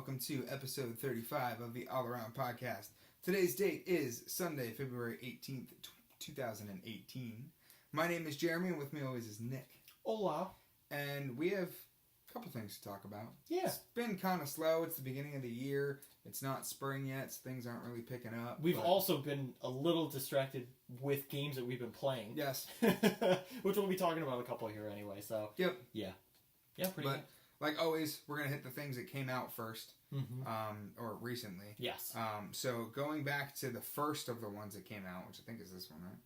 welcome to episode 35 of the All Around Podcast. Today's date is Sunday, February 18th, 2018. My name is Jeremy, and with me always is Nick. Hola. And we have a couple things to talk about. Yeah. It's been kind of slow. It's the beginning of the year. It's not spring yet, so things aren't really picking up. We've also been a little distracted with games that we've been playing. Yes. Which we'll be talking about a couple here anyway, so. Yep. Yeah. Yeah, pretty good. Like always, we're going to hit the things that came out first, Mm-hmm. or recently. Yes. So going back to the first of the ones that came out, which I think is this one, right?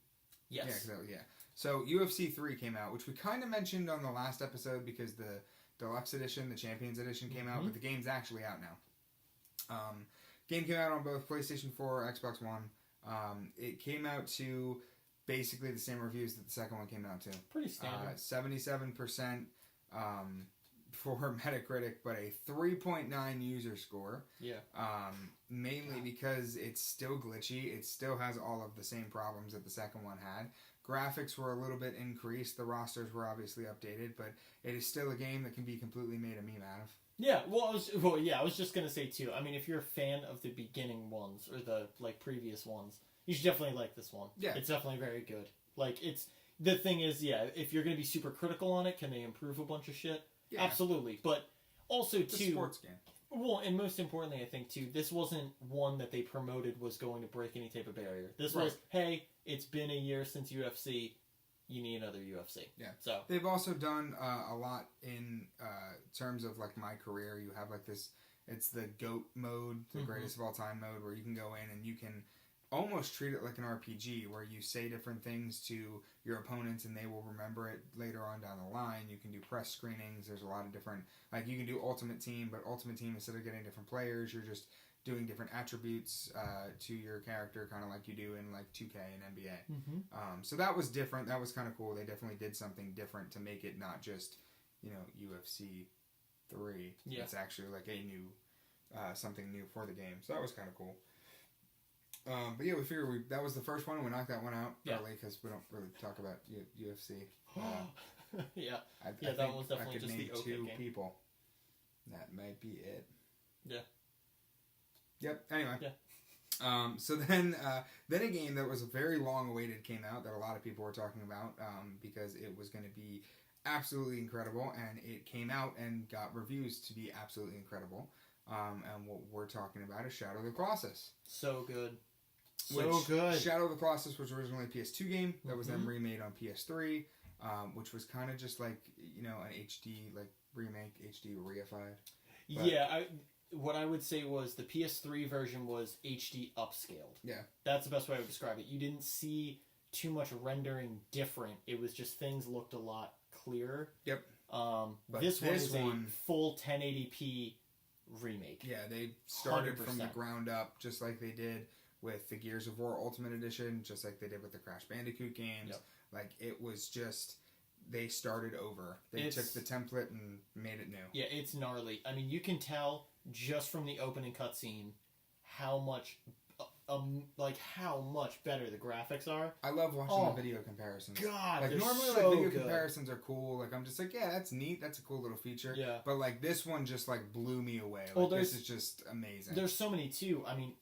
Yes. Yeah. So UFC 3 came out, which we kind of mentioned on the last episode because the Deluxe Edition, the Champions Edition came out, but the game's actually out now. Game came out on both PlayStation 4 Xbox One. It came out to basically the same reviews that the second one came out to. Pretty standard. 77% for Metacritic, but a 3.9 user score. Yeah. Mainly because it's still glitchy. It still has all of the same problems that the second one had. Graphics were a little bit increased. The rosters were obviously updated, but it is still a game that can be completely made a meme out of. Yeah, I was just gonna say too. I mean, if you're a fan of the beginning ones or the previous ones, you should definitely like this one. Yeah, it's definitely very good. The thing is, if you're gonna be super critical on it, can they improve a bunch of shit? Yeah. Absolutely, but also it's a sports game. Well, and most importantly, I think too, this wasn't one that they promoted was going to break any type of barrier. This was, hey, it's been a year since UFC. You need another UFC. Yeah. So they've also done a lot in terms of like my career. You have like this. It's the GOAT mode, the greatest of all time mode, where you can go in and you can almost treat it like an RPG, where you say different things to your opponents and they will remember it later on down the line. You can do press screenings. There's a lot of different, like you can do Ultimate Team, but Ultimate Team, instead of getting different players, you're just doing different attributes to your character, kind of like you do in like 2K and NBA. So that was different. That was kind of cool. They definitely did something different to make it not just, UFC 3. Yeah. It's actually like a new, something new for the game. So that was kind of cool. But yeah, we figured that was the first one, and we knocked that one out early because we don't really talk about UFC. That was definitely just the okay two game. people. That might be it. Yeah. Yep. Anyway. Yeah. So then a game that was very long awaited came out that a lot of people were talking about because it was going to be absolutely incredible, and it came out and got reviews to be absolutely incredible. And what we're talking about is Shadow of the Colossus. So good. Shadow of the Colossus was originally a PS2 game that was then remade on PS3, which was kind of just like, an HD remake, HD reified. Yeah, what I would say was the PS3 version was HD upscaled. Yeah. That's the best way I would describe it. You didn't see too much rendering different. It was just things looked a lot clearer. Yep. This one is a full 1080p remake. Yeah, they started 100%. from the ground up, just like they did with the Gears of War Ultimate Edition, just like they did with the Crash Bandicoot games. Yep. Like, it was just, they started over. They took the template and made it new. Yeah, it's gnarly. I mean, you can tell just from the opening cutscene how much better the graphics are. I love watching the video comparisons. God, like normally so video good. comparisons are cool. Like I'm just like, yeah, that's neat. That's a cool little feature. Yeah. But like this one just like blew me away. Like, this is just amazing. There's so many too. I mean,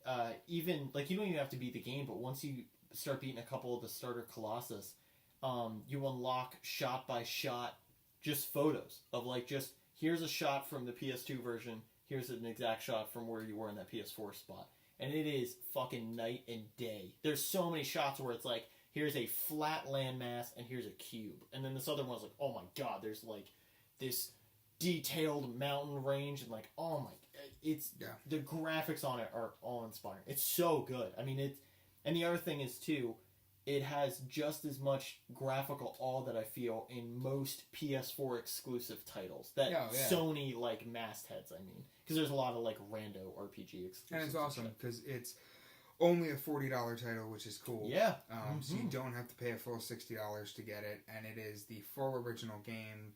even like you don't even have to beat the game, but once you start beating a couple of the starter Colossus, you unlock shot by shot just photos of like just here's a shot from the PS2 version. Here's an exact shot from where you were in that PS4 spot. And it is fucking night and day. There's so many shots where it's like, here's a flat landmass and here's a cube. And then this other one's like, oh my god, there's like this detailed mountain range and like, oh my, the graphics on it are awe-inspiring. It's so good. I mean, and the other thing is too, it has just as much graphical awe that I feel in most PS4 exclusive titles that Sony mastheads. I mean, because there's a lot of rando RPG exclusives. And it's awesome because it's only a $40 title, which is cool. Yeah. So you don't have to pay a full $60 to get it, and it is the full original game.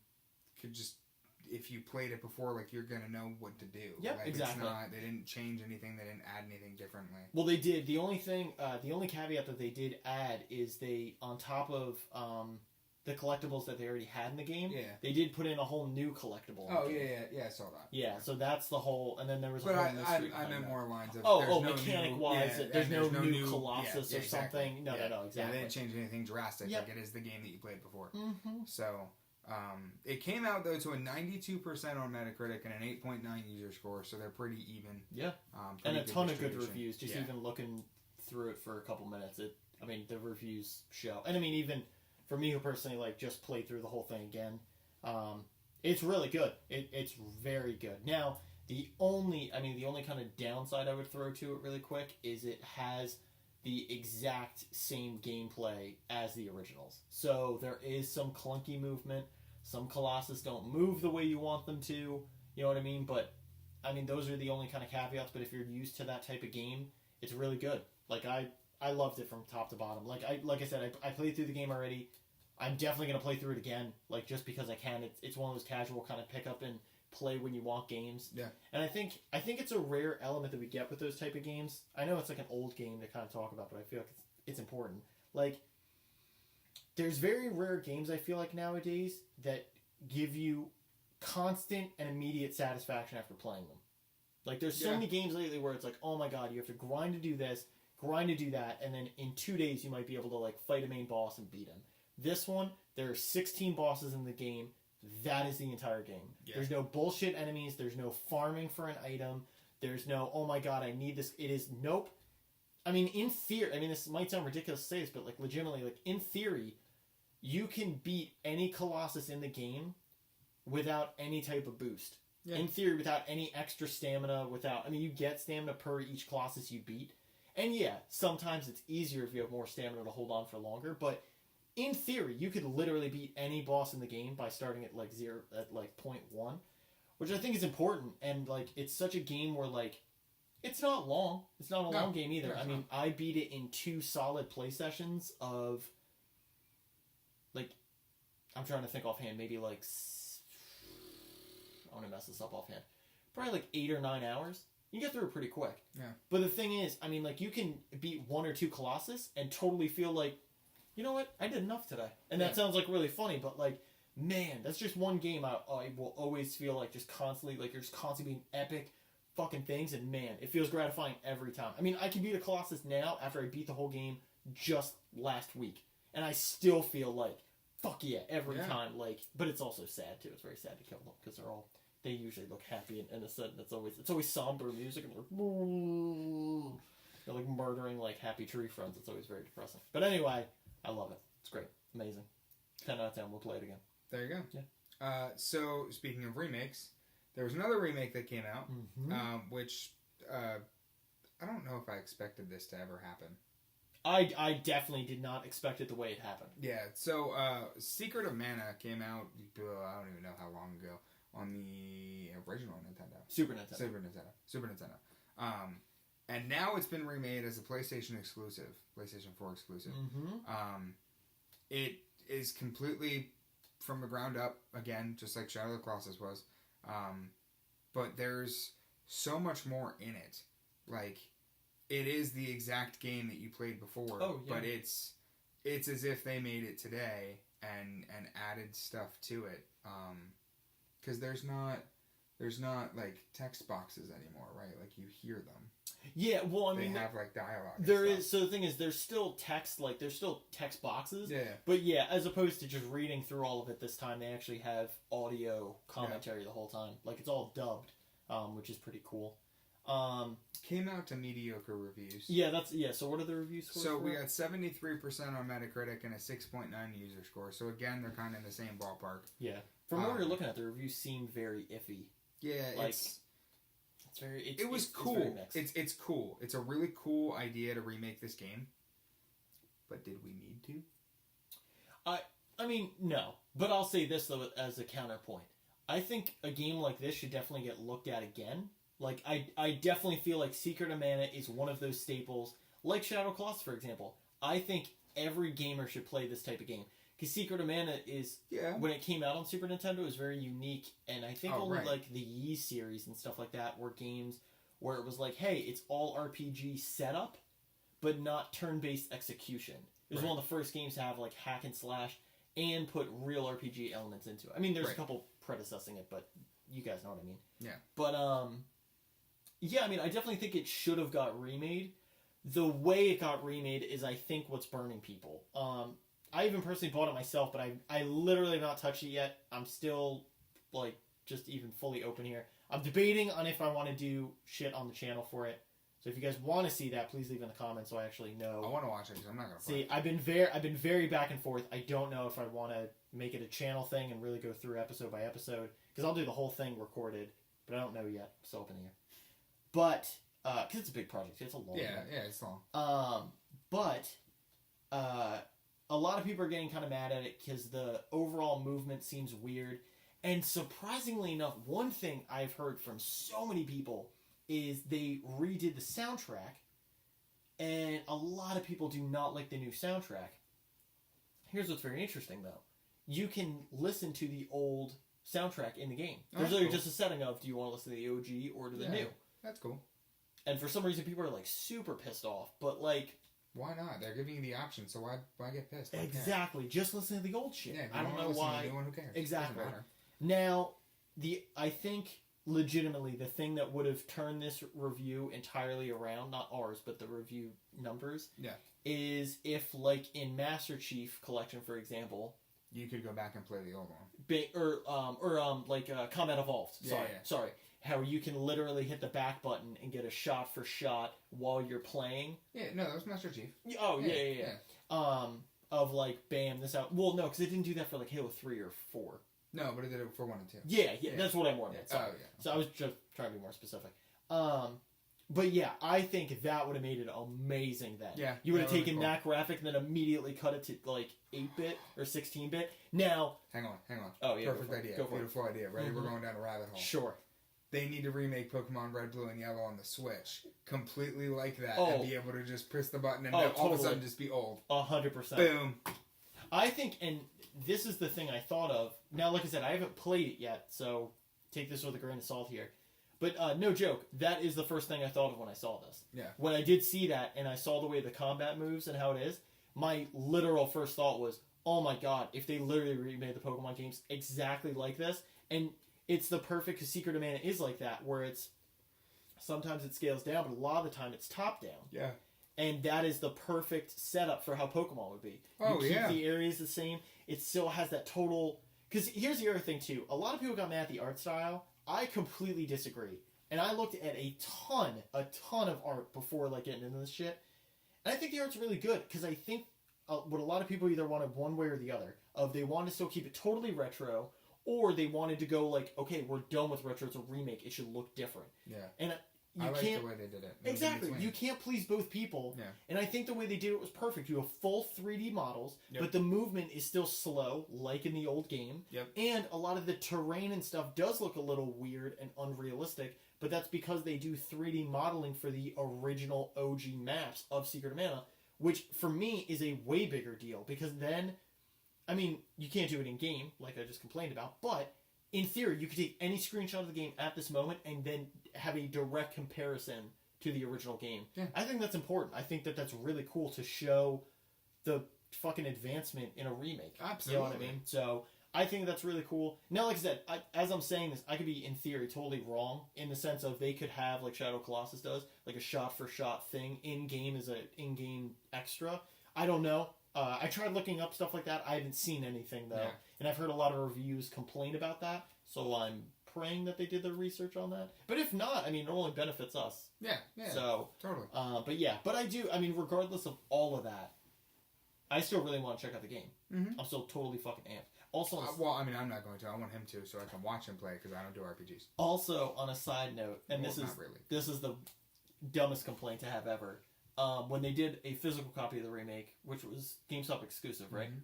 If you played it before, you're gonna know what to do. Yeah, exactly. They didn't change anything. They didn't add anything differently. Well, they did. The only caveat that they did add is they, on top of the collectibles that they already had in the game. Yeah. They did put in a whole new collectible. Oh, in the game. yeah, I saw that. Yeah, so that's the whole, and then there was a But whole I mystery behind meant that. more lines of Oh, no mechanic-wise, new, there's no new new Colossus or exactly. something. No, exactly. Yeah, they didn't change anything drastic. Yep. Like, it is the game that you played before. Mm-hmm. So, it came out, though, to a 92% on Metacritic and an 8.9 user score, so they're pretty even. Yeah. Pretty And a ton of good distribution. reviews. Just Yeah. even looking through it for a couple minutes, the reviews show. And I mean, even for me who personally like just played through the whole thing again, it's really good. It's very good. Now, the only kind of downside I would throw to it really quick is it has the exact same gameplay as the originals. So there is some clunky movement. Some Colossus don't move the way you want them to. You know what I mean? But I mean, those are the only kind of caveats. But if you're used to that type of game, it's really good. Like I loved it from top to bottom. Like I said, I played through the game already. I'm definitely gonna play through it again. Like just because I can. It's one of those casual kind of pick up and play when you want games. Yeah. And I think it's a rare element that we get with those type of games. I know it's like an old game to kind of talk about, but I feel like it's important. Like there's very rare games I feel like nowadays that give you constant and immediate satisfaction after playing them. Like there's so many games lately where it's like, oh my god, you have to grind to do this, grind to do that, and then in 2 days you might be able to like fight a main boss and beat him. This one, there are 16 bosses in the game. That is the entire game. Yeah. There's no bullshit enemies. There's no farming for an item. There's no, oh my god, I need this. It is, nope. I mean, in theory, I mean, this might sound ridiculous to say this, but like legitimately, like in theory, you can beat any Colossus in the game without any type of boost. Yeah. In theory, without any extra stamina, you get stamina per each Colossus you beat. And yeah, sometimes it's easier if you have more stamina to hold on for longer, but in theory, you could literally beat any boss in the game by starting at like 0.1, which I think is important. And like, it's such a game where like, it's not long. It's not a long game either. I mean, I beat it in 2 solid play sessions of like, I'm trying to think offhand, maybe like, I want to mess this up offhand, probably like 8 or 9 hours. You get through it pretty quick. Yeah. But the thing is, I mean, like, you can beat 1 or 2 Colossus and totally feel like, you know what? I did enough today. And that sounds like really funny, but like, man, that's just one game I will always feel like just constantly, like, you're just constantly being epic fucking things, and man, it feels gratifying every time. I mean, I can beat a Colossus now after I beat the whole game just last week, and I still feel like, fuck yeah, every time. Like, but it's also sad too. It's very sad to kill them because they usually look happy, and a sudden it's always somber music, and they're like murdering like happy tree friends. It's always very depressing. But anyway, I love it. It's great. Amazing. 10 out of 10. We'll play it again. There you go. Yeah. So, speaking of remakes, there was another remake that came out, which I don't know if I expected this to ever happen. I definitely did not expect it the way it happened. Yeah, so Secret of Mana came out, I don't even know how long ago, on the original Nintendo. Super Nintendo. And now it's been remade as a PlayStation exclusive, PlayStation 4 exclusive. It is completely from the ground up, again, just like Shadow of the Colossus was. But there's so much more in it. Like, it is the exact game that you played before, but it's as if they made it today and added stuff to it. Because there's not like text boxes anymore, right? Like, you hear them. Yeah, well, I mean, they have like dialogue. There is. So the thing is, there's still text. Like, there's still text boxes. Yeah. But yeah, as opposed to just reading through all of it this time, they actually have audio commentary the whole time. Like, it's all dubbed, which is pretty cool. Came out to mediocre reviews. So what are the review scores? So we got 73% on Metacritic and a 6.9 user score. So again, they're kind of in the same ballpark. Yeah. From what we were looking at, the reviews seem very iffy. Yeah, like, it was cool. It's cool. It's a really cool idea to remake this game. But did we need to? I mean, no. But I'll say this though as a counterpoint. I think a game like this should definitely get looked at again. Like, I definitely feel like Secret of Mana is one of those staples, like Shadow of Colossus, for example. I think every gamer should play this type of game. Because Secret of Mana is, when it came out on Super Nintendo, it was very unique. And I think like the Yi series and stuff like that were games where it was like, hey, it's all RPG setup, but not turn-based execution. It was one of the first games to have like hack and slash and put real RPG elements into it. I mean, there's Right. a couple predecessing it, but you guys know what I mean. Yeah. But yeah, I mean, I definitely think it should have got remade. The way it got remade is, I think, what's burning people. I even personally bought it myself, but I literally have not touched it yet. I'm still, like, just even fully open here. I'm debating on if I want to do shit on the channel for it. So if you guys want to see that, please leave in the comments so I actually know. I want to watch it because I'm not gonna play. See, I've been very back and forth. I don't know if I want to make it a channel thing and really go through episode by episode, because I'll do the whole thing recorded, but I don't know yet. Still up in the air. But because it's a big project, it's a long. Yeah, one. yeah, it's long. But a lot of people are getting kind of mad at it because the overall movement seems weird. And surprisingly enough, one thing I've heard from so many people is they redid the soundtrack, and a lot of people do not like the new soundtrack. Here's what's very interesting, though. You can listen to the old soundtrack in the game. There's literally just a setting of, do you want to listen to the OG or to the new? That's cool. And for some reason, people are, like, super pissed off. But, like... Why not? They're giving you the option, so why get pissed? Exactly. Just listen to the old shit. Yeah, I don't know why. Who cares? Exactly. Doesn't matter. Now, I think legitimately the thing that would have turned this review entirely around, not ours, but the review numbers, is if, like, in Master Chief Collection, for example, you could go back and play the old one. Like Combat Evolved. Yeah. Sorry. How you can literally hit the back button and get a shot for shot while you're playing. Yeah, no, that was Master Chief. Oh, yeah. Of, like, bam, this out. Well, no, because it didn't do that for, like, Halo 3 or 4. No, but it did it for 1 and 2. Yeah, that's what I wanted. Yeah. Sorry. So I was just trying to be more specific. But yeah, I think that would have made it amazing then. Yeah. You would have taken cool. that graphic and then immediately cut it to, like, 8-bit or 16-bit. Now... Hang on. Oh, yeah. Perfect idea. Go for Beautiful idea. Ready? Mm-hmm. We're going down a rabbit hole. Sure. They need to remake Pokemon Red, Blue, and Yellow on the Switch. Completely like that. Oh. And be able to just press the button and Oh, all of a totally. sudden just be old. 100%. Boom. I think, and this is the thing I thought of. Now, like I said, I haven't played it yet, so take this with a grain of salt here. But no joke, that is the first thing I thought of when I saw this. Yeah. When I did see that, and I saw the way the combat moves and how it is, my literal first thought was, oh my god, if they literally remade the Pokemon games exactly like this, and it's the perfect, because Secret of Mana is like that, where it's, sometimes it scales down, but a lot of the time it's top down. Yeah. And that is the perfect setup for how Pokemon would be. Oh, you keep yeah. the areas the same. It still has that total... Because here's the other thing, too. A lot of people got mad at the art style. I completely disagree. And I looked at a ton of art before, like, getting into this shit. And I think the art's really good. Because I think what a lot of people either wanted one way or the other. Of they wanted to still keep it totally retro, or they wanted to go, like, okay, we're done with retro. It's a remake. It should look different. Yeah. And I like the way they did it. Exactly. You can't please both people. Yeah. And I think the way they did it was perfect. You have full 3D models, Yep. but the movement is still slow, like in the old game. Yep. And a lot of the terrain and stuff does look a little weird and unrealistic, but that's because they do 3D modeling for the original OG maps of Secret of Mana, which for me is a way bigger deal, because then, I mean, you can't do it in game, like I just complained about, but in theory, you could take any screenshot of the game at this moment and then have a direct comparison to the original game. Yeah. I think that's important. I think that that's really cool to show the fucking advancement in a remake. Absolutely. You know what I mean? So I think that's really cool. Now, like I said, as I'm saying this, I could be, in theory, totally wrong in the sense of they could have, like Shadow Colossus does, like a shot-for-shot thing in-game as an in-game extra. I don't know. I tried looking up stuff like that. I haven't seen anything, though. Yeah. And I've heard a lot of reviews complain about that. So I'm praying that they did their research on that. But if not, I mean, it only benefits us. Yeah. So, totally. But yeah. But I do, I mean, regardless of all of that, I still really want to check out the game. Mm-hmm. I'm still totally fucking amped. Also, Well, I mean, I'm not going to. I want him to, so I can watch him play, because I don't do RPGs. also on a side note, and Well, this is not really. this is the dumbest complaint to have ever. When they did a physical copy of the remake, which was GameStop exclusive, right? Mhm.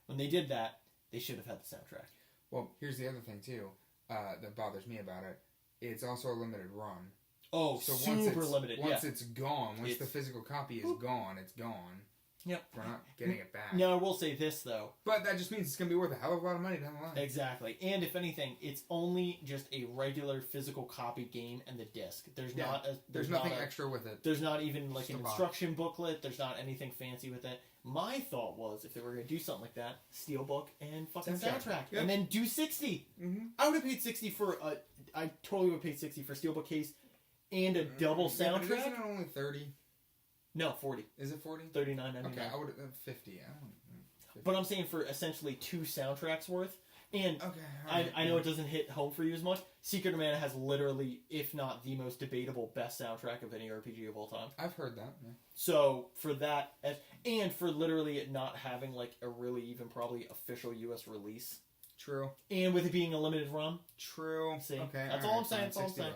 When they did that, they should have had the soundtrack. Well, here's the other thing, too, that bothers me about it. It's also a limited run. Oh, So super limited. Once Yeah. it's gone, once It's- the physical copy is gone, it's gone. Yep. We're not getting it back. Now, I will say this, though. But that just means it's going to be worth a hell of a lot of money down the line. Exactly. And if anything, it's only just a regular physical copy game and the disc. There's not a... There's nothing extra with it. There's not even like Just an a box. instruction booklet. There's not anything fancy with it. My thought was, if they were going to do something like that, Steelbook and fucking soundtrack. Yep. And then do 60. Mm-hmm. I would have paid 60 for a... I totally would have paid 60 for Steelbook case and a double Yeah, but soundtrack. isn't it only 30? No, 40. Is it 40? $39.99. Okay, I would have 50. I don't know. But I'm saying for essentially 2 soundtracks worth. And Okay, I know it doesn't hit home for you as much. Secret of Mana has literally, if not the most debatable, best soundtrack of any RPG of all time. I've heard that. Yeah. So for that, and for literally it not having like a really even probably official US release, True. and with it being a limited run, True. see, Okay. that's all I'm saying. That's all I'm saying.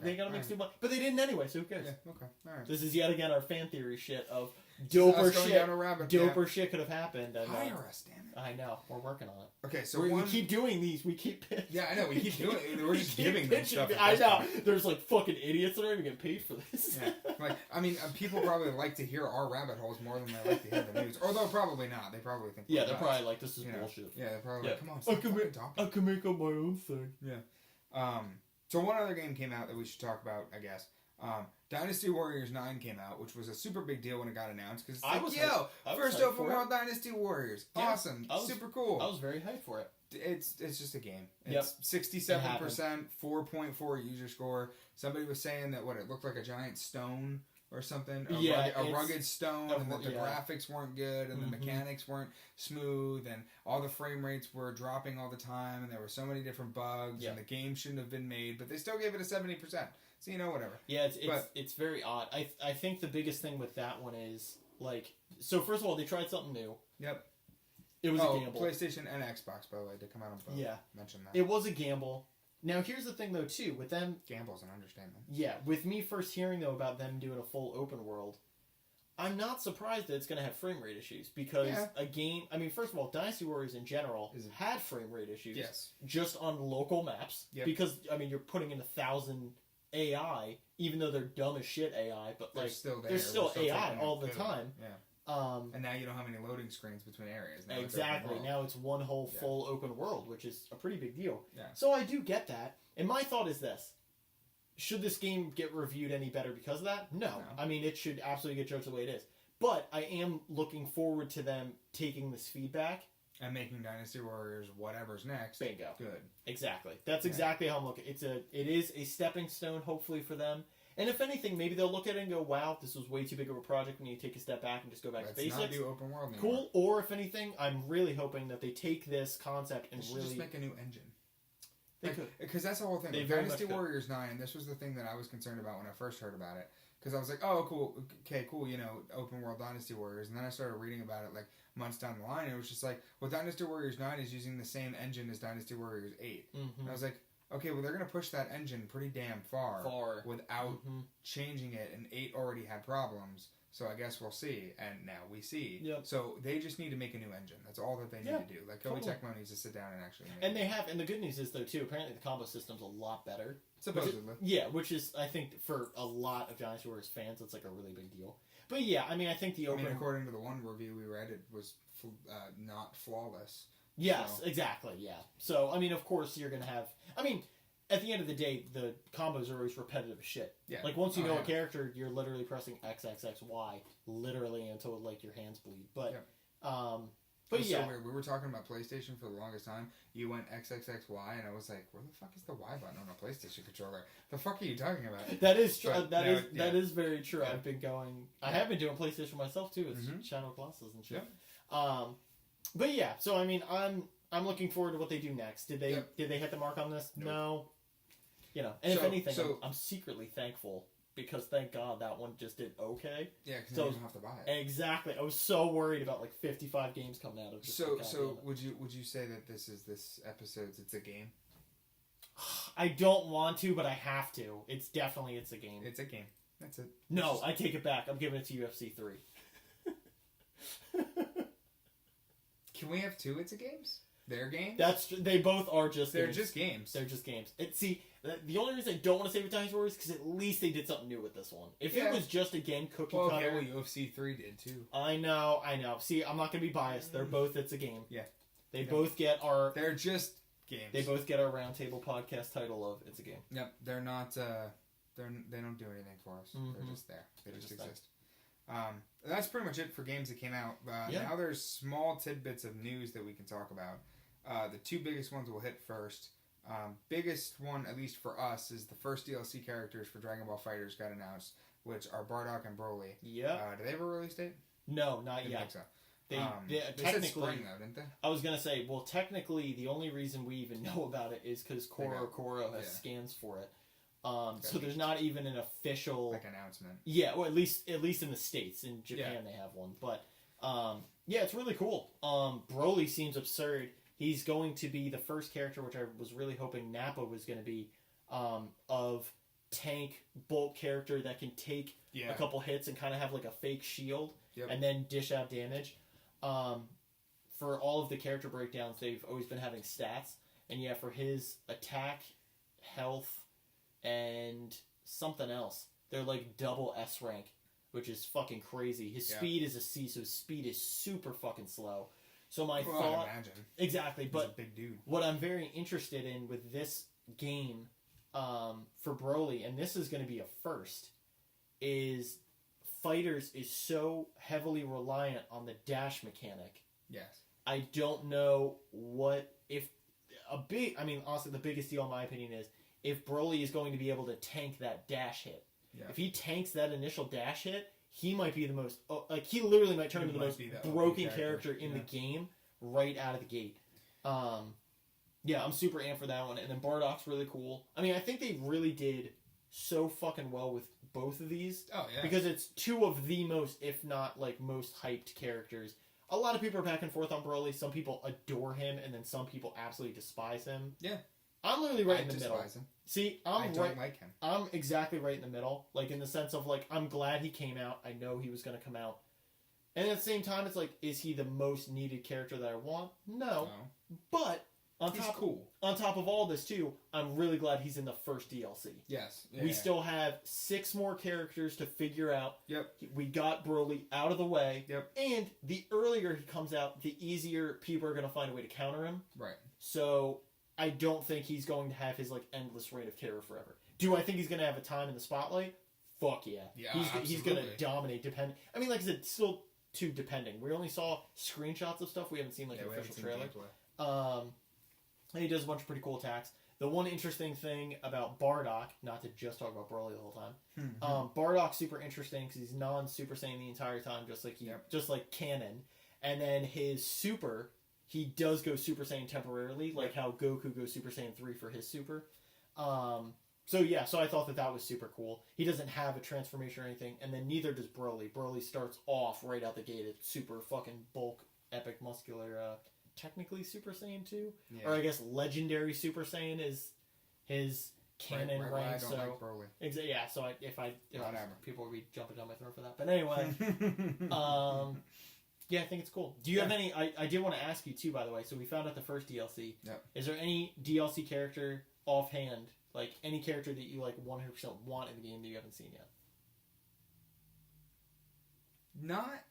They gotta make stupid money, but they didn't anyway. So who cares? Yeah. Okay. All right. This is yet again our fan theory shit of Us doper going shit. down a rabbit. Doper shit could have happened. And, Hire us, damn it. I know we're working on it. Okay, so we one. keep doing these. We keep. Yeah, I know. We keep doing it. We're just keep giving them pitching stuff. it. at I this know. point. There's like fucking idiots that are even getting paid for this. Yeah. Like, I mean, people probably like to hear our rabbit holes more than they like to hear the news. Although probably not. They probably think. Yeah, we're they're nuts. probably like, this is You know, bullshit. Yeah, they're probably Yeah. like, come on, stop I can fucking make- talking. I can make up my own thing. So one other game came out that we should talk about, I guess. Dynasty Warriors 9 came out, which was a super big deal when it got announced because it's I like, was yo, I was first hyped open for it. world Dynasty Warriors, Yeah, awesome, I was- super cool. I was very hyped for it. It's just a game. Yep. It's 67%, 4.4 user score. Somebody was saying that it looked like a giant stone or something. Yeah, a it's- rugged stone, and that the yeah. graphics weren't good, and the Mhm. mechanics weren't smooth, and all the frame rates were dropping all the time, and there were so many different bugs, Yeah. and the game shouldn't have been made, but they still gave it a 70%. So whatever. Yeah, it's But- it's very odd. I think the biggest thing with that one is like, so first of all, they tried something new. Yep. It was a gamble. PlayStation and Xbox, by the way, to come out on both. Yeah. Mention that. It was a gamble. Now here's the thing though too with them. Gamble's an understatement. Yeah, with me first hearing though about them doing a full open world, I'm not surprised that it's going to have frame rate issues because Yeah. a game. I mean, first of all, Dynasty Warriors in general Is it- had frame rate issues. Yes. Just on local maps. Yep. Because I mean, you're putting in 1,000 AI, even though they're dumb as shit AI, but They're like still there. they're still They're AI taking all their the food. time. Yeah. Um, And now you don't have any loading screens between areas. Now it's open exactly. world. Now it's one whole Yeah. full open world, which is a pretty big deal. Yeah. So I do get that. And my thought is this. Should this game get reviewed any better because of that? No. I mean, it should absolutely get judged the way it is. But I am looking forward to them taking this feedback. And making Dynasty Warriors whatever's next. Bingo. Good. Exactly. That's Yeah. exactly how I'm looking. It is a stepping stone, hopefully, for them. And if anything, maybe they'll look at it and go, wow, this was way too big of a project. We need to take a step back and just go back Let's to basics. not do open world anymore. Cool. Or if anything, I'm really hoping that they take this concept and They should really... just make a new engine. they could. Because that's the whole thing. They With very Dynasty much could. Warriors 9, this was the thing that I was concerned about when I first heard about it. Because I was like, oh, cool, okay, cool, open world Dynasty Warriors. And then I started reading about it, like, months down the line, and it was just like, well, Dynasty Warriors 9 is using the same engine as Dynasty Warriors 8. Mm-hmm. And I was like, okay, well, they're going to push that engine pretty damn far. Without Mhm. changing it, and 8 already had problems. So I guess we'll see, and now we see. Yep. So they just need to make a new engine. That's all that they need Yeah, to do. Like Koei totally. Tecmo needs to sit down and actually make And they have, and the good news is though too. Apparently, the combo system's a lot better. supposedly. Which is I think for a lot of Dynasty Warriors fans, it's like a really big deal. But yeah, I mean, I think the I open. mean, according to the one review we read, it was not flawless. Yes, So- exactly. Yeah. So I mean, of course, you're gonna have. I mean, at the end of the day, the combos are always repetitive as shit. Yeah. Like once you know yeah. a character, you're literally pressing X X X Y literally until like your hands bleed. But It but was yeah. so weird. We were talking about PlayStation for the longest time. You went XXXY, and I was like, where the fuck is the Y button on a PlayStation controller? The fuck are you talking about? That is true. But, That no, is yeah. that is very true. Yeah. I've been going. I Yeah. have been doing PlayStation myself too with Mhm. Shadow Colossus and shit. Yep. But yeah. So I mean, I'm looking forward to what they do next. Did they Yep. did they hit the mark on this? Nope. No. And if So- anything, so- I'm secretly thankful because thank God that one just did okay. Yeah, because So- you don't have to buy it. Exactly. I was so worried about like 55 games coming out of. Just So like, so God damn would you say that this episode's it's a game? it. I don't want to, but I have to. It's a game. It's a game. That's it. No, It's just- I take it back. I'm giving it to UFC 3. Can we have two It's a games? Their games? They both are just They're games. just games. They're just games. See, the only reason I don't want to say with Dynasty Warriors is because at least they did something new with this one. If it was just again cookie well, cutter, well, UFC 3 did too. I know. See, I'm not gonna be biased. They're both It's a Game. Yeah. They both get our. They're just games. They both get our roundtable podcast title of It's a Game. Yep. They're not. They don't do anything for us. Mm-hmm. They're just there. They just exist. That's pretty much it for games that came out. Now there's small tidbits of news that we can talk about. The two biggest ones we'll hit first. Biggest one, at least for us, is the first DLC characters for Dragon Ball FighterZ got announced, which are Bardock and Broly. Yeah. Do they have a release date? No, not Didn't yet. think so. They They technically. said spring though, didn't they? I was gonna say, well, technically, the only reason we even know about it is because Koro has scans for it. So there's not even an official announcement. Yeah, or at least in the States. In Japan, they have one, but yeah, it's really cool. Broly seems absurd. He's going to be the first character, which I was really hoping Nappa was going to be, of tank bulk character that can take a couple hits and kind of have like a fake shield and then dish out damage. For all of the character breakdowns, they've always been having stats, and for his attack, health, and something else, they're like double S rank, which is fucking crazy. His speed is a C, so his speed is super fucking slow. So my thought, I imagine. Exactly, He's but a big dude. What I'm very interested in with this game, for Broly, and this is going to be a first, is FighterZ is so heavily reliant on the dash mechanic. Yes. I don't know honestly, the biggest deal in my opinion is if Broly is going to be able to tank that dash hit. Yeah. If he tanks that initial dash hit, he might be the most... he literally might turn into the most broken character in the game right out of the gate. Yeah, I'm super amped for that one. And then Bardock's really cool. I mean, I think they really did so fucking well with both of these. Oh, yeah. Because it's two of the most, if not, most hyped characters. A lot of people are back and forth on Broly. Some people adore him, and then some people absolutely despise him. Yeah. I'm literally right in the middle. Him. See, I don't like him. I'm exactly right in the middle. In the sense of, I'm glad he came out. I know he was going to come out. And at the same time, it's is he the most needed character that I want? No. But, he's cool. On top of all this, too, I'm really glad he's in the first DLC. Yes. We still have 6 more characters to figure out. Yep. We got Broly out of the way. Yep. And the earlier he comes out, the easier people are going to find a way to counter him. Right. So I don't think he's going to have his endless reign of terror forever. Do I think he's going to have a time in the spotlight? Fuck yeah. Yeah, he's going to dominate. Like I said, still too depending. We only saw screenshots of stuff. We haven't seen an official trailer. And he does a bunch of pretty cool attacks. The one interesting thing about Bardock, not to just talk about Broly the whole time, Bardock's super interesting because he's non-Super Saiyan the entire time, just like Canon. And then his super, he does go Super Saiyan temporarily, like how Goku goes Super Saiyan 3 for his super. So I thought that was super cool. He doesn't have a transformation or anything, and then neither does Broly. Broly starts off right out the gate at super fucking bulk, epic, muscular, technically Super Saiyan 2? Yeah. Or I guess Legendary Super Saiyan is his canon rank. I don't like Broly. Yeah, so if people would be jumping down my throat for that. But anyway, yeah, I think it's cool. Do you have any... I did want to ask you too, by the way. So we found out the first DLC. Yep. Is there any DLC character offhand, any character that you 100% want in the game that you haven't seen yet? Not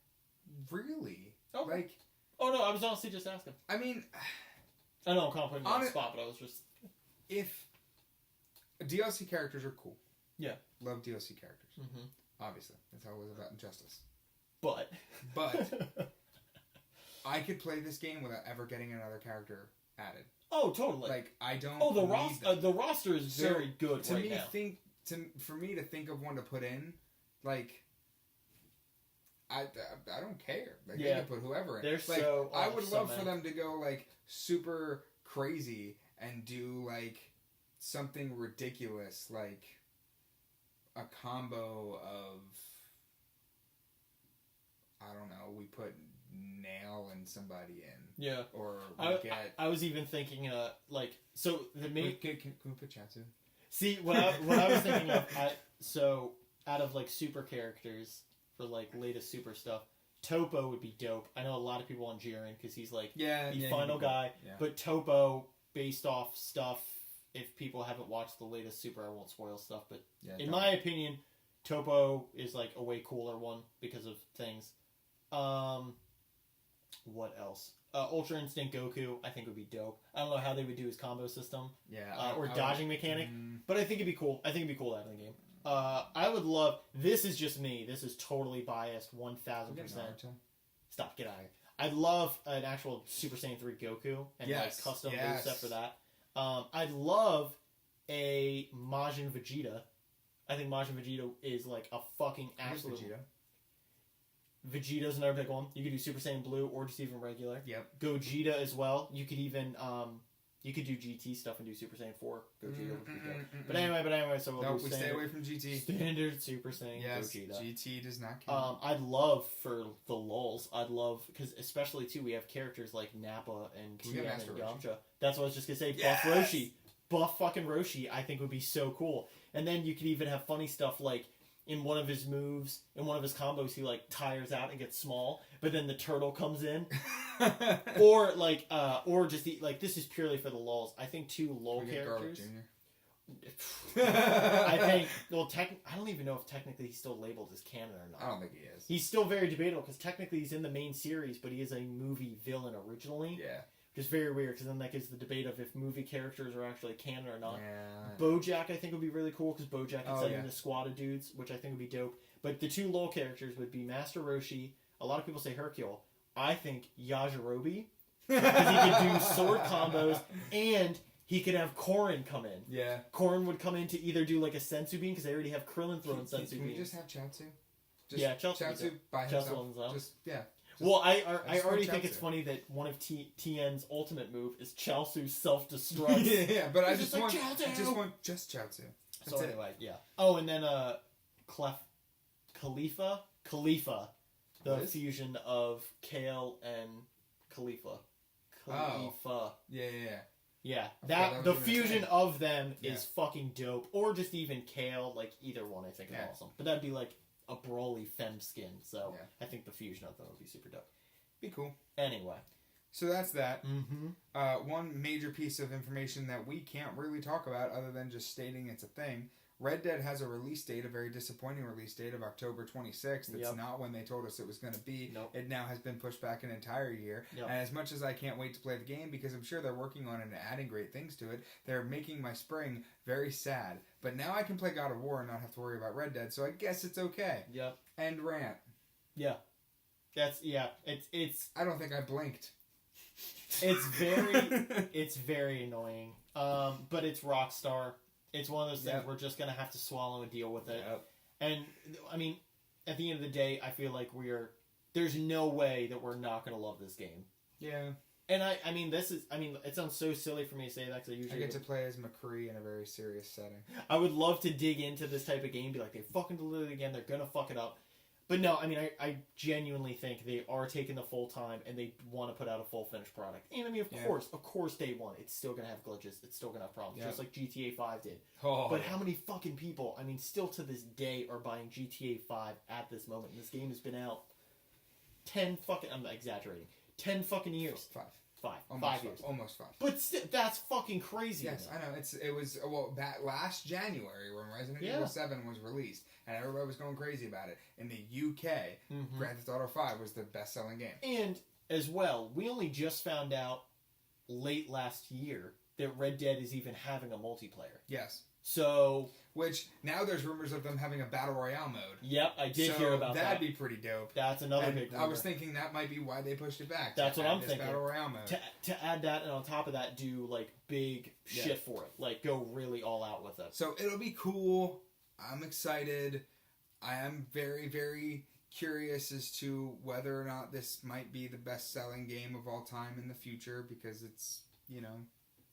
really. Okay. Oh, no, I was honestly just asking. I mean... I know I'm kind of putting you on the spot, but I was just... If... DLC characters are cool. Yeah. Love DLC characters. Mm-hmm. Obviously. That's how it was about Injustice. But... I could play this game without ever getting another character added. Oh, totally. I don't... Oh, the roster is very good now. For me to think of one to put in, I don't care. They can put whoever in. They're so I would love for them to go super crazy and do something ridiculous, like a combo of, I don't know, we put Nail and somebody in. Yeah. Or I was even thinking so the main... Can we put Chatsu? See, what I was thinking of, so out of super characters for latest super stuff, Topo would be dope. I know a lot of people want Jiren because he's like Yeah, the yeah, final guy. Yeah. But Topo, based off stuff, if people haven't watched the latest Super, I won't spoil stuff. But Yeah, in my opinion, Topo is like a way cooler one because of things. What else? Ultra Instinct Goku, I think would be dope. I don't know how they would do his combo system or dodging mechanic, but I think it'd be cool. I think it'd be cool to have in the game. I would love. This is just me. This is totally biased, 1000%. Stop, get out of here. I'd love an actual Super Saiyan 3 Goku and like custom moveset for that. I'd love a Majin Vegeta. I think Majin Vegeta is like a fucking absolute. Vegeta's another big one. You could do Super Saiyan Blue or just even regular. Yep. Gogeta as well. You could even you could do GT stuff and do Super Saiyan 4. Gogeta would be good. But anyway, so we'll we stay away from GT. Standard Super Saiyan Yes, Gogeta. GT does not count. I'd love for the lulz. I'd love because especially too we have characters like Nappa and Tien and Yamcha. That's what I was just gonna say. Yes! Buff Roshi, buff fucking Roshi. I think would be so cool. And then you could even have funny stuff like in one of his moves, in one of his combos, he like tires out and gets small, but then the turtle comes in, or just like this is purely for the lulz. I think two lull characters. I think I don't even know if technically he's still labeled as canon or not. I don't think he is. He's still very debatable because technically he's in the main series, but he is a movie villain originally. Yeah. Which is very weird because then that gives the debate of if movie characters are actually canon or not. Yeah. Bojack I think would be really cool because Bojack is set yeah. in a squad of dudes, which I think would be dope. But the two lull characters would be Master Roshi. A lot of people say Hercule. I think Yajirobe because he could do sword combos and he could have Korin come in. Yeah. Korin would come in to either do like a Sensu beam because they already have Krillin throwing Sensu beams. Can we just have Chaozu? Chaozu by himself. Just, yeah. Well, I already think it's funny that one of Tien's ultimate move is Chaozu self-destruct. yeah, but I just like, want Chaozu! just Chaozu. So anyway, yeah. Oh, and then Khalifa, the fusion of Kale and Khalifa. Oh. Yeah. Yeah, that the fusion of them is fucking dope. Or just even Kale, like either one I think is awesome. But that'd be like a brawly femme skin, so I think the fusion of them would be super dope. Be cool. Anyway. So that's that. Mm-hmm. One major piece of information that we can't really talk about other than just stating it's a thing. Red Dead has a release date, a very disappointing release date of October 26th. It's not when they told us it was going to be. Nope. It now has been pushed back an entire year. Yep. And as much as I can't wait to play the game, because I'm sure they're working on it and adding great things to it, they're making my spring very sad. But now I can play God of War and not have to worry about Red Dead, so I guess it's okay. Yep. End rant. Yeah. It's I don't think I blinked. It's very annoying. But it's Rockstar. It's one of those things we're just gonna have to swallow and deal with it. Yep. And I mean, at the end of the day, I feel like there's no way that we're not gonna love this game. Yeah. And I mean, it sounds so silly for me to say that because I usually get to play as McCree in a very serious setting. I would love to dig into this type of game, be like, they fucking delivered it again, they're gonna fuck it up. But no, I mean, I genuinely think they are taking the full time and they want to put out a full finished product. And I mean, of course, day one, it's still going to have glitches. It's still going to have problems, just like GTA 5 did. But how many fucking people, I mean, still to this day are buying GTA 5 at this moment? And this game has been out 10 fucking, I'm exaggerating, 10 fucking years. 5 years. Almost 5. But that's fucking crazy. Yes, I know. It was that last January when Resident Evil 7 was released, and everybody was going crazy about it. In the UK, Grand Theft Auto 5 was the best-selling game. And as well, we only just found out late last year that Red Dead is even having a multiplayer. Yes. So, which now there's rumors of them having a battle royale mode. Yep, I did hear about that. That'd be pretty dope. That's another big rumor. I was thinking that might be why they pushed it back. That's what I'm thinking. Battle royale mode. To add that, and on top of that, do like big shit for it. Like go really all out with it. So it'll be cool. I'm excited. I am very, very curious as to whether or not this might be the best-selling game of all time in the future because it's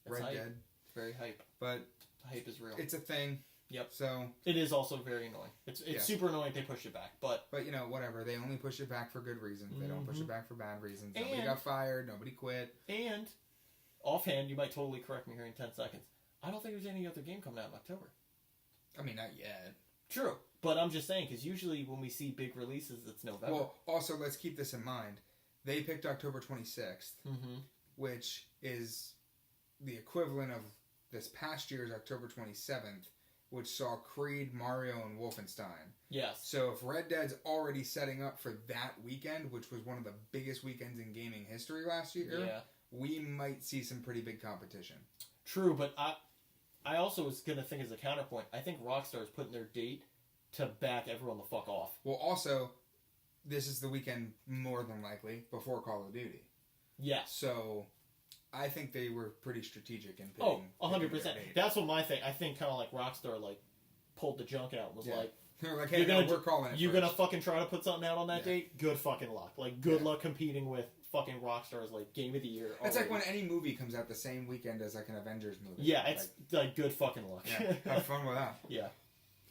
Red Dead. It's very hype. But the hype is real. It's a thing. Yep. So it is also very annoying. It's super annoying they pushed it back, but whatever. They only push it back for good reasons. They don't push it back for bad reasons. Nobody got fired. Nobody quit. And offhand, you might totally correct me here in 10 seconds. I don't think there's any other game coming out in October. I mean, not yet. True, But I'm just saying, because usually when we see big releases, it's November. Well, also, let's keep this in mind. They picked October 26th, which is the equivalent of this past year's October 27th, which saw Creed, Mario, and Wolfenstein. Yes. So if Red Dead's already setting up for that weekend, which was one of the biggest weekends in gaming history last year, we might see some pretty big competition. True, but I also was going to think as a counterpoint, I think Rockstar is putting their date to back everyone the fuck off. Well, also, this is the weekend more than likely before Call of Duty. Yes. So I think they were pretty strategic in picking. 100%. That's what my thing. I think kind of like Rockstar pulled the junk out and was like, they're like, hey, we're calling it. You're going to fucking try to put something out on that date? Good fucking luck. Like, good luck competing with fucking Rockstar's Game of the Year. It's like when any movie comes out the same weekend as like an Avengers movie. Yeah, it's like good fucking luck. Have fun with that. Yeah.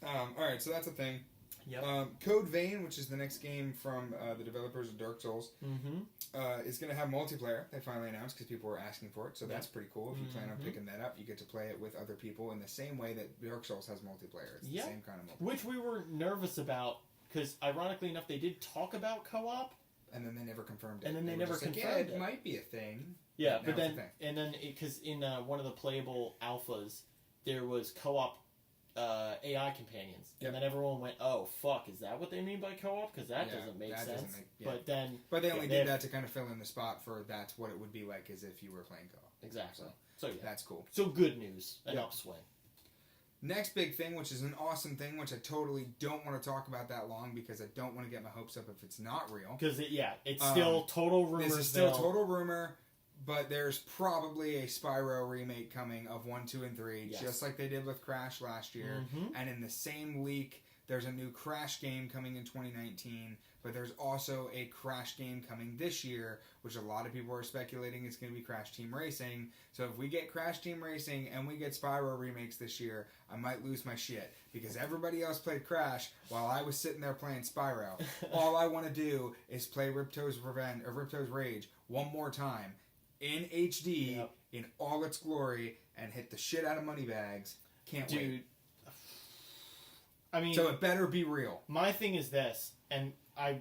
Alright, so that's a thing. Yep. Code Vein, which is the next game from the developers of Dark Souls, is going to have multiplayer. They finally announced because people were asking for it, so that's pretty cool. If you plan on picking that up, you get to play it with other people in the same way that Dark Souls has multiplayer. It's the same kind of multiplayer. Which we were nervous about because, ironically enough, they did talk about co-op. And then they never confirmed it. And then they never confirmed it. It might be a thing. Yeah, but then, because in one of the playable alphas, there was co-op AI companions. Yep. And then everyone went, oh, fuck, is that what they mean by co-op? Because that doesn't make sense. But they only did that to kind of fill in the spot for that's what it would be like as if you were playing co-op. Exactly. So that's cool. So good news. An upswing. Next big thing, which is an awesome thing, which I totally don't want to talk about that long because I don't want to get my hopes up if it's not real. Because, it's still total rumor. This is still total rumor, but there's probably a Spyro remake coming of 1, 2, and 3, just like they did with Crash last year. And in the same leak, there's a new Crash game coming in 2019, but there's also a Crash game coming this year, which a lot of people are speculating is going to be Crash Team Racing. So if we get Crash Team Racing and we get Spyro remakes this year, I might lose my shit because everybody else played Crash while I was sitting there playing Spyro. All I want to do is play Ripto's Rage one more time in HD in all its glory and hit the shit out of Moneybags. Can't wait. I mean, so it better be real. My thing is this, and I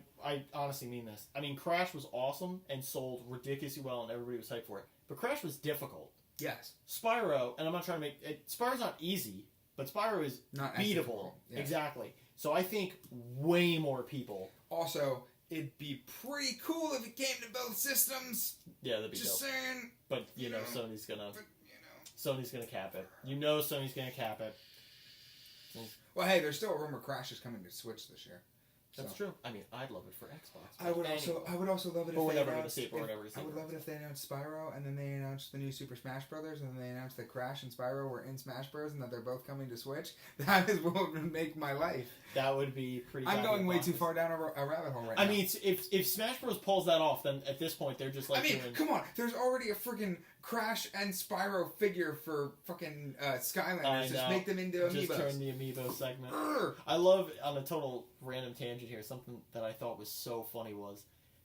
honestly mean this. I mean, Crash was awesome and sold ridiculously well, and everybody was hyped for it. But Crash was difficult. Yes. Spyro, and I'm not trying to make it. Spyro's not easy, but Spyro is not beatable. Exactly. So I think way more people. Also, it'd be pretty cool if it came to both systems. Yeah, that'd be just dope. Saying. But Sony's gonna. Sony's gonna cap it. Sony's gonna cap it. Well, hey, there's still a rumor Crash is coming to Switch this year. That's true. I mean, I'd love it for Xbox. I would also love it if they announced. I would love it if they announced Spyro and then they announced the new Super Smash Brothers and then they announced that Crash and Spyro were in Smash Bros and that they're both coming to Switch. That is what would make my life. That would be pretty. I'm going way too far down a rabbit hole right now. I mean, if Smash Bros pulls that off, then at this point they're just like. I mean, come on. There's already a freaking Crash and Spyro figure for fucking Skylanders. Just make them into amiibos. Just turn the amiibo segment. Urgh. I love, on a total random tangent here, something that I thought was so funny was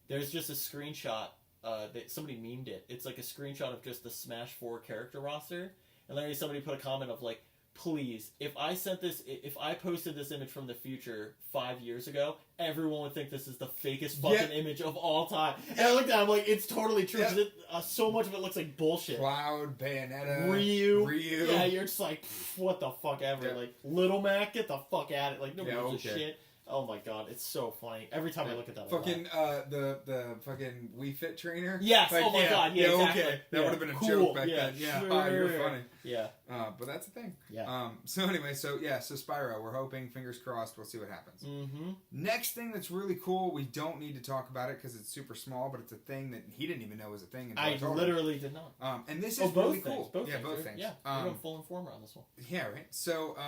there's just a screenshot that somebody memed it. It's like a screenshot of just the Smash 4 character roster, and then somebody put a comment of like, please, if I posted this image from the future 5 years ago, everyone would think this is the fakest fucking image of all time. And I looked at it, I'm like, it's totally true. So much of it looks like bullshit. Cloud, Bayonetta, Ryu. Yeah, you're just like, what the fuck ever. Yeah. Like, Little Mac, get the fuck at it. Like, nobody gives a shit. Oh my god, it's so funny. Every time I look at that, fucking the fucking Wii Fit trainer. Yes. Like, oh my god. Yeah. Exactly. Okay. That would have been a joke back then. Yeah. Sure. You're funny. Yeah. But that's the thing. Yeah. So anyway, so Spyro. We're hoping, fingers crossed. We'll see what happens. Mm-hmm. Next thing that's really cool. We don't need to talk about it because it's super small, but it's a thing that he didn't even know was a thing. I literally did not. And this is really cool. Both things. Yeah. We're going full informer on this one. Yeah. Right. So.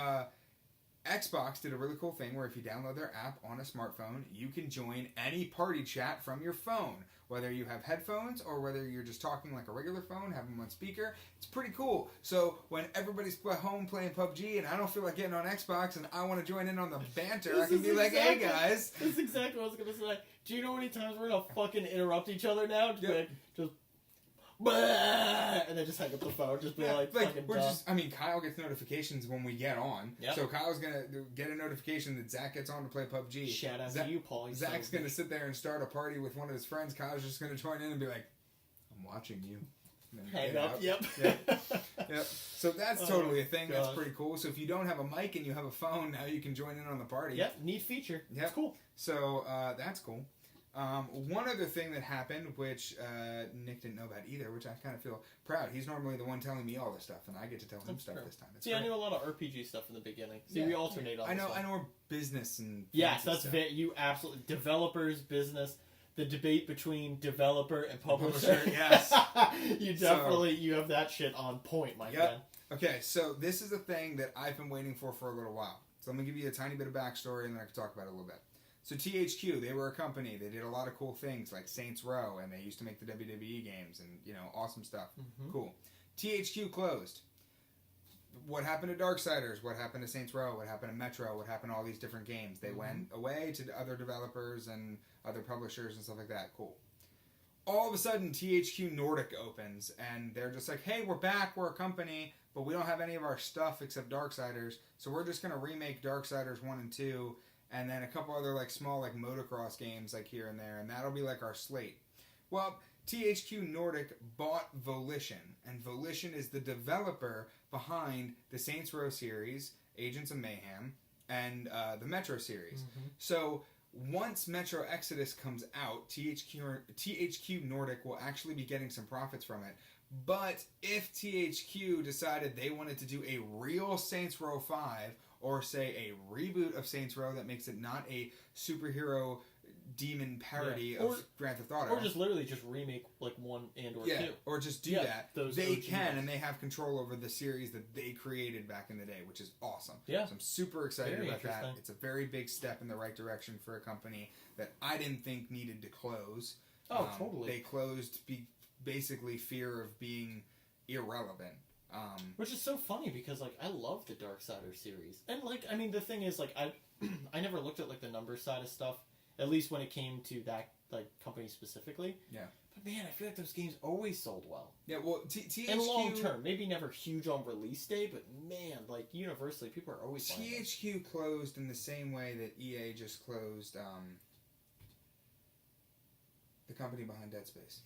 Xbox did a really cool thing where if you download their app on a smartphone, you can join any party chat from your phone. Whether you have headphones or whether you're just talking like a regular phone, have them on speaker. It's pretty cool. So when everybody's at home playing PUBG and I don't feel like getting on Xbox and I want to join in on the banter, I can be like, hey guys. That's exactly what I was going to say. Do you know how many times we're going to fucking interrupt each other now? Just "Bah!" and then just hang up the phone, just be like fucking we're done. just. I mean, Kyle gets notifications when we get on, Yep. so Kyle's gonna get a notification that Zach gets on to play PUBG. Shout out Zach- to you, Paul. you Zach's son of a gonna sit there and start a party with one of his friends. Kyle's just gonna join in and be like, "I'm watching you." And then hang get up. out. Yep. Yep. So that's Oh, totally a thing. That's gosh. pretty cool. So if you don't have a mic and you have a phone, now you can join in on the party. Yep. Neat feature. Yep. It's cool. So that's cool. One other thing that happened, which Nick didn't know about either, which I kind of feel proud. He's normally the one telling me all this stuff, and I get to tell him That's stuff true. this time. It's See, I great. knew a lot of RPG stuff in the beginning. See, Yeah. we alternate on I this know. one. I know more business and Yes, fancy that's stuff. you absolutely developers, business, the debate between developer and publisher. Publisher, yes. you definitely you have that shit on point, my Yep. friend. Okay, so this is a thing that I've been waiting for a little while. So let me give you a tiny bit of backstory, and then I can talk about it a little bit. So THQ, they were a company. They did a lot of cool things like Saints Row, and they used to make the WWE games, and awesome stuff. Mhm. Cool. THQ closed. What happened to Darksiders? What happened to Saints Row? What happened to Metro? What happened to all these different games? They went away to other developers and other publishers and stuff like that. Cool. All of a sudden, THQ Nordic opens, and they're just like, hey, we're back, we're a company, but we don't have any of our stuff except Darksiders, so we're just going to remake Darksiders 1 and 2, and then a couple other like small like motocross games like here and there, and that'll be like our slate. Well, THQ Nordic bought Volition, and Volition is the developer behind the Saints Row series, Agents of Mayhem, and the Metro series. So once Metro Exodus comes out, THQ Nordic will actually be getting some profits from it. But if THQ decided they wanted to do a real Saints Row 5, or say a reboot of Saints Row that makes it not a superhero demon parody Yeah. of Grand Theft Auto, Or just literally just remake like 1 and or 2. or just do Yeah, that, those they OG can, ones. and they have control over the series that they created back in the day, which is awesome. Yeah. So I'm super excited Very about that. interesting. It's a very big step in the right direction for a company that I didn't think needed to close. Oh, totally. They closed basically fear of being irrelevant. Which is so funny because like I love the Darksider series, and like I mean the thing is like I never looked at like the number side of stuff, at least when it came to that like company specifically. Yeah. But man, I feel like those games always sold well. Yeah, well, THQ... And long term, maybe never huge on release day, but man, like universally, people are always buying them. THQ closed in the same way that EA just closed the company behind Dead Space.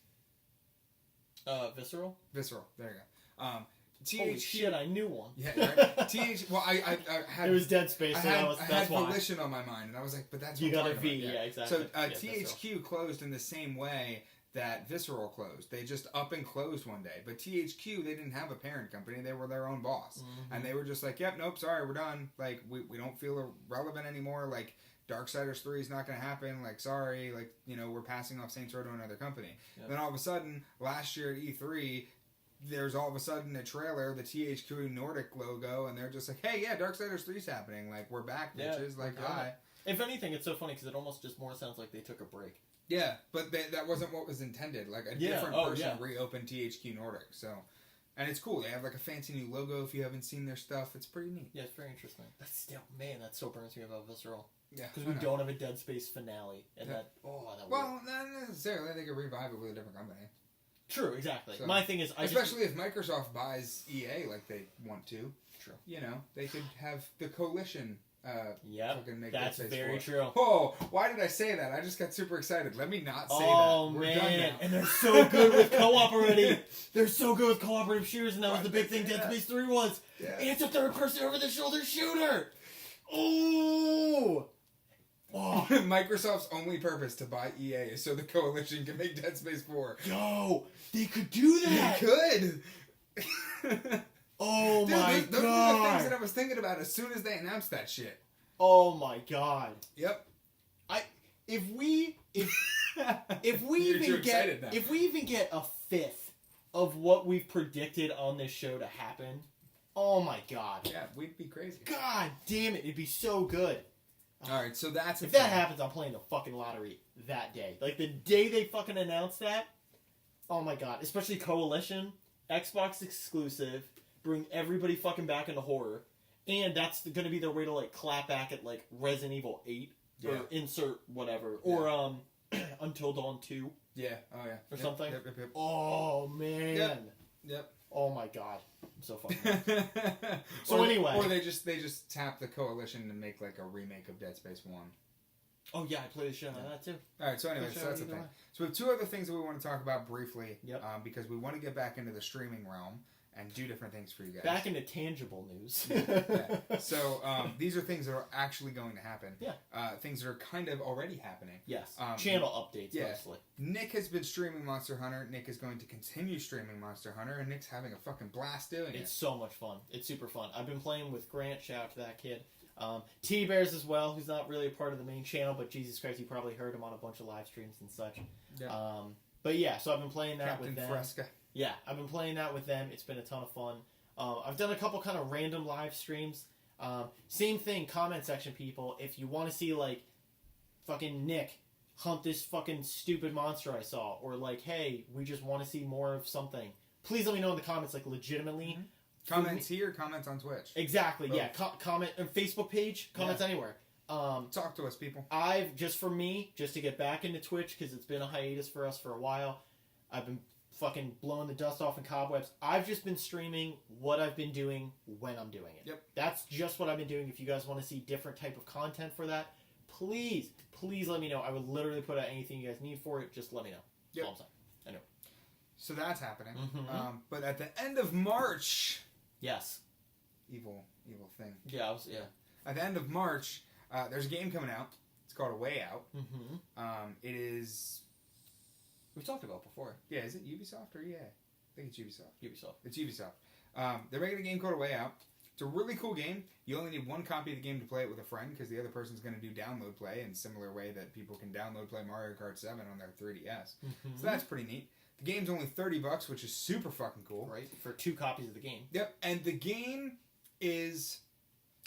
Visceral. Visceral. There you go. Holy shit, I knew one. Yeah, right. Well, I had... It was Dead Space, so I that's had why. Volition on my mind, and I was like, but that's You what I'm got a talking V, about. yeah, exactly. So Yeah, THQ closed in the same way that Visceral closed. They just up and closed one day. But THQ, they didn't have a parent company. They were their own boss. And they were just like, yep, nope, sorry, we're done. Like, we don't feel relevant anymore. Like, Darksiders 3 is not going to happen. Like, sorry. Like, we're passing off Saints Row to another company. Yep. Then all of a sudden, last year at E3... there's all of a sudden a trailer, the THQ Nordic logo, and they're just like, hey, yeah, Darksiders 3's happening. Like, we're back, Yeah, bitches. Like, we're doing hi. it. If anything, it's so funny because it almost just more sounds like they took a break. Yeah, but that wasn't what was intended. Like, a Yeah, different oh, person yeah. reopened THQ Nordic. So, and it's cool. They have, like, a fancy new logo if you haven't seen their stuff. It's pretty neat. Yeah, it's very interesting. But still, man, that still burns me about Visceral. Yeah. Because I we know. don't have a Dead Space finale. And Yeah. that would... Well, not necessarily. They could revive it with a different company. True, exactly. So- My thing is, Especially if Microsoft buys EA like they want to. True. They could have the coalition Yep, fucking make that's Dead Space very 4. true. Oh, why did I say that? I just got super excited. Let me not say Oh, that. We're done man. now. And they're so good with co-op already. They're so good with cooperative shooters, and that was Why the did big they thing say Dead that? Space 3 was. Yeah. And it's a third-person over-the-shoulder shooter. Ooh. Oh, Microsoft's only purpose to buy EA is so the coalition can make Dead Space 4. yo, they could do that. They could! Oh, Dude, my those are the things that I God. was thinking about as soon as they announced that shit. Oh, my God. Yep. If we You're too excited now. if we even get a fifth of what we've predicted on this show to happen, oh my God. Yeah, we'd be crazy. God damn it, it'd be so good. Alright, so that's If that happens, I'm playing the fucking lottery that day. Like the day they fucking announce that, oh my God. Especially Coalition, Xbox exclusive, bring everybody fucking back into horror. And that's gonna be their way to like clap back at like Resident Evil 8 Yeah. or insert whatever. Or Until Dawn 2. Yeah. Oh yeah. Or something. Yep. Oh man. Yep. Oh my god. I'm so fucking. So or, anyway. or they just tap the coalition and make like a remake of Dead Space 1. Oh yeah, I played the shit on that too. All right. So anyway, so that's the thing. So we have two other things that we want to talk about briefly. Yep. Because we want to get back into the streaming realm and do different things for you guys. Back into tangible news. Yeah. So these are things that are actually going to happen. Yeah. Things that are kind of already happening. Yes. Channel updates yeah. mostly. Nick has been streaming Monster Hunter. Nick is going to continue streaming Monster Hunter, and Nick's having a fucking blast doing it. It's so much fun. It's super fun. I've been playing with Grant. Shout out to that kid. T-Bears as well, who's not really a part of the main channel, but Jesus Christ, you probably heard him on a bunch of live streams and such. Yeah. But yeah, so I've been playing that Captain with them. Fresca. Yeah, I've been playing that with them. It's been a ton of fun. I've done a couple kind of random live streams. Same thing, comment section people. If you want to see, like, fucking Nick hunt this fucking stupid monster I saw, or like, hey, we just want to see more of something, please let me know in the comments, like, legitimately. Mm-hmm. Comments here, comments on Twitch. Exactly, both. Yeah. Comment on Facebook page, comments anywhere. Talk to us, people. Just to get back into Twitch, because it's been a hiatus for us for a while, I've been fucking blowing the dust off and cobwebs. I've just been streaming what I've been doing when I'm doing it. Yep. That's just what I've been doing. If you guys want to see different type of content for that, please let me know. I would literally put out anything you guys need for it. Just let me know. That's all I'm saying. I know. So that's happening. Mm-hmm. But at the end of March... Yes. Evil thing. Yeah, At the end of March, there's a game coming out. It's called A Way Out. Mm-hmm. It is... We've talked about it before. Yeah, is it Ubisoft or EA? I think it's Ubisoft. Ubisoft. It's Ubisoft. They're making a game called A Way Out. It's a really cool game. You only need one copy of the game to play it with a friend, because the other person's going to do download play in a similar way that people can download play Mario Kart 7 on their 3DS. Mm-hmm. So that's pretty neat. The game's only $30, which is super fucking cool. Right, for 2 copies of the game. Yep, and the game is,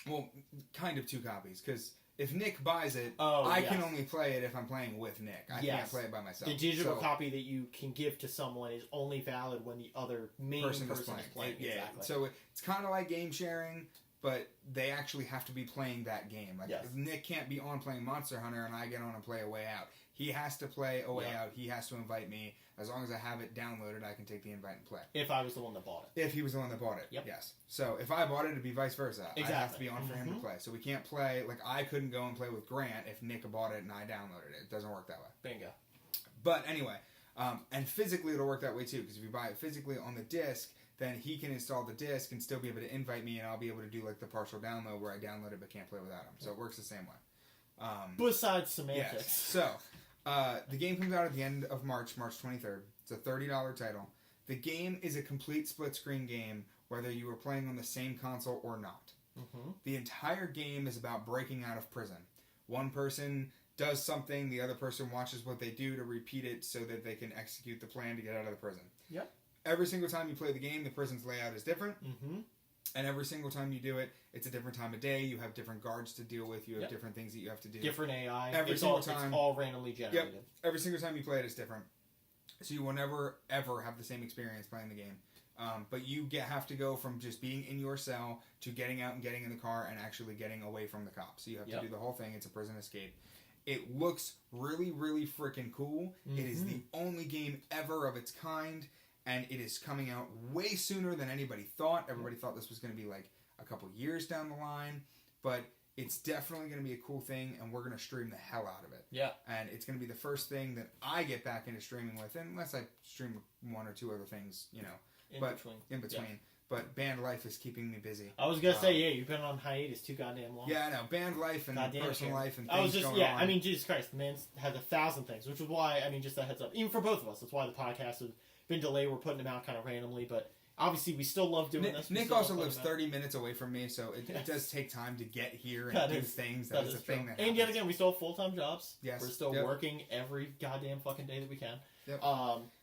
well, kind of 2 copies, because if Nick buys it, I can only play it if I'm playing with Nick. I can't play it by myself. The digital copy that you can give to someone is only valid when the other main person is playing. Yeah, exactly. So it's kind of like game sharing, but they actually have to be playing that game. Like, if Nick can't be on playing Monster Hunter and I get on and play A Way Out. He has to play A Way Out. He has to invite me. As long as I have it downloaded, I can take the invite and play. If I was the one that bought it. If he was the one that bought it, yes. So if I bought it, it'd be vice versa. Exactly. I have to be on for him to play. So we can't play, like, I couldn't go and play with Grant if Nick bought it and I downloaded it. It doesn't work that way. Bingo. But anyway, and physically it'll work that way too, because if you buy it physically on the disc, then he can install the disc and still be able to invite me, and I'll be able to do, like, the partial download where I download it but can't play without him. So it works the same way. Besides semantics. Yes. So, the game comes out at the end of March 23rd. It's a $30 title. The game is a complete split-screen game, whether you are playing on the same console or not. Mm-hmm. The entire game is about breaking out of prison. One person does something, the other person watches what they do to repeat it so that they can execute the plan to get out of the prison. Yep. Every single time you play the game, the prison's layout is different. Mm-hmm. And every single time you do it, it's a different time of day. You have different guards to deal with. You have different things that you have to do. Different AI. Every single time. It's all randomly generated. Yep. Every single time you play it is different. So you will never, ever have the same experience playing the game. But you have to go from just being in your cell to getting out and getting in the car and actually getting away from the cops. So you have to do the whole thing. It's a prison escape. It looks really, really freaking cool. Mm-hmm. It is the only game ever of its kind. And it is coming out way sooner than anybody thought. Everybody thought this was going to be like a couple years down the line. But it's definitely going to be a cool thing, and we're going to stream the hell out of it. Yeah. And it's going to be the first thing that I get back into streaming with, unless I stream one or two other things, you know. In between. Yeah. But band life is keeping me busy. I was going to say, you've been on hiatus too goddamn long. Yeah, I know. Band life and personal life and things I was just, going on. I mean, Jesus Christ, the man has 1,000 things, which is why, I mean, just a heads up. Even for both of us, that's why the podcast has been delayed. We're putting them out kind of randomly, but obviously we still love doing this. Nick also lives 30 minutes away from me, so it does take time to get here and do things. That is a thing that happens. And yet again, we still have full-time jobs. Yes. We're still working every goddamn fucking day that we can. Yep.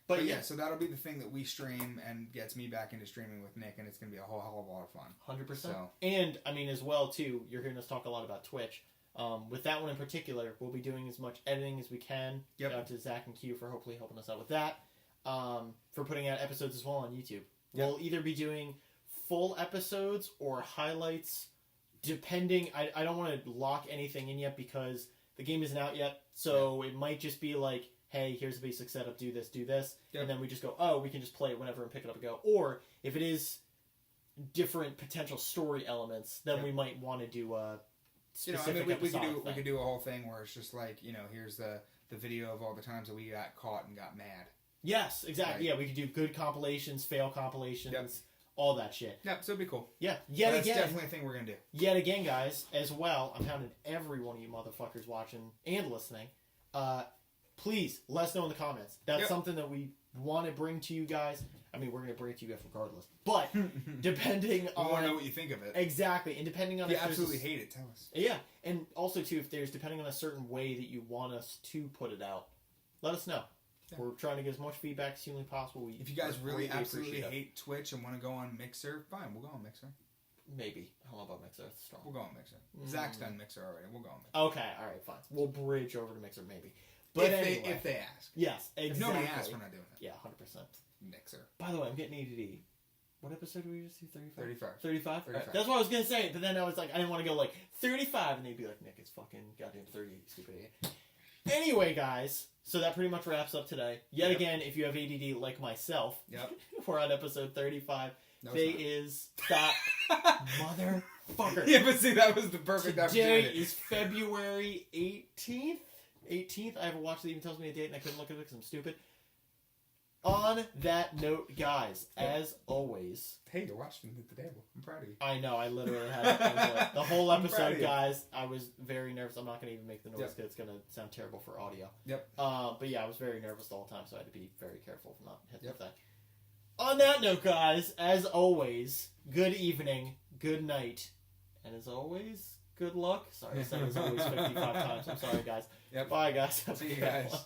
But yeah, so that'll be the thing that we stream and gets me back into streaming with Nick, and it's going to be a whole hell of a lot of fun. 100%. So. And, I mean, as well, too, you're hearing us talk a lot about Twitch. With that one in particular, we'll be doing as much editing as we can. Yep. Shout out to Zach and Q for hopefully helping us out with that. For putting out episodes as well on YouTube. Yep. We'll either be doing full episodes or highlights, depending. I don't want to lock anything in yet because the game isn't out yet, so it might just be like hey, here's the basic setup, do this, Yep. and then we just go, oh, we can just play it whenever and pick it up and go. Or if it is different potential story elements, then Yep. we might want to do a You know, I specific mean, we episodic could do a whole thing where it's just like, you know, here's the video of all the times that we got caught and got mad. Yes, exactly. Right. Yeah, we could do good compilations, fail compilations, Yep. all that shit. Yep, so it'd be cool. Yeah, That's definitely a thing we're gonna do. Yet again, guys, as well, I'm hounding every one of you motherfuckers watching and listening. Please let us know in the comments. That's Yep. something that we want to bring to you guys. I mean, we're going to bring it to you guys regardless. But depending We on... want to know what you think of it. Exactly. And depending on... If you if there's absolutely a- hate it, tell us. Yeah. And also, too, if there's... Depending on a certain way that you want us to put it out, let us know. Yeah. We're trying to get as much feedback as humanly possible. If you guys really greatly absolutely appreciate it. hate Twitch and want to go on Mixer, fine, we'll go on Mixer. Maybe. I don't know about Mixer. That's strong. We'll go on Mixer. Mm. Zach's done Mixer already. We'll go on Mixer. Okay. All right. Fine. We'll bridge over to Mixer, maybe. But anyway. If they ask. Yes, If exactly. nobody asks, we're not doing it. Yeah, 100%. Mixer. By the way, I'm getting ADD. What episode did we just do? 35? 35. 35? 35. That's what I was going to say, but then I was like, I didn't want to go like 35, and they'd be like, Nick, it's fucking goddamn 30, you stupid idiot. Anyway, guys, so that pretty much wraps up today. Yet Yep. again, if you have ADD like myself, Yep. we're on episode 35. No, Today it's is... Stop. Motherfucker. Yeah, but see, that was the perfect Today opportunity. is February 18th. 18th. I have a watch that even tells me a date, and I couldn't look at it because I'm stupid. On that note, guys, as always, Hey, you're watching at the table. I'm proud of you. I know I literally had it input. The whole I'm proud of episode, you. guys. I was very nervous. I'm not going to even make the noise Yep. because it's going to sound terrible for audio. Yep. But yeah, I was very nervous the whole time, so I had to be very careful of not hitting Yep. the thing. On that note, guys, as always, good evening, good night, and as always, good luck. Sorry, I said as always 55 times. I'm sorry, guys. Yep. Bye, guys. Have a See you good guys. one.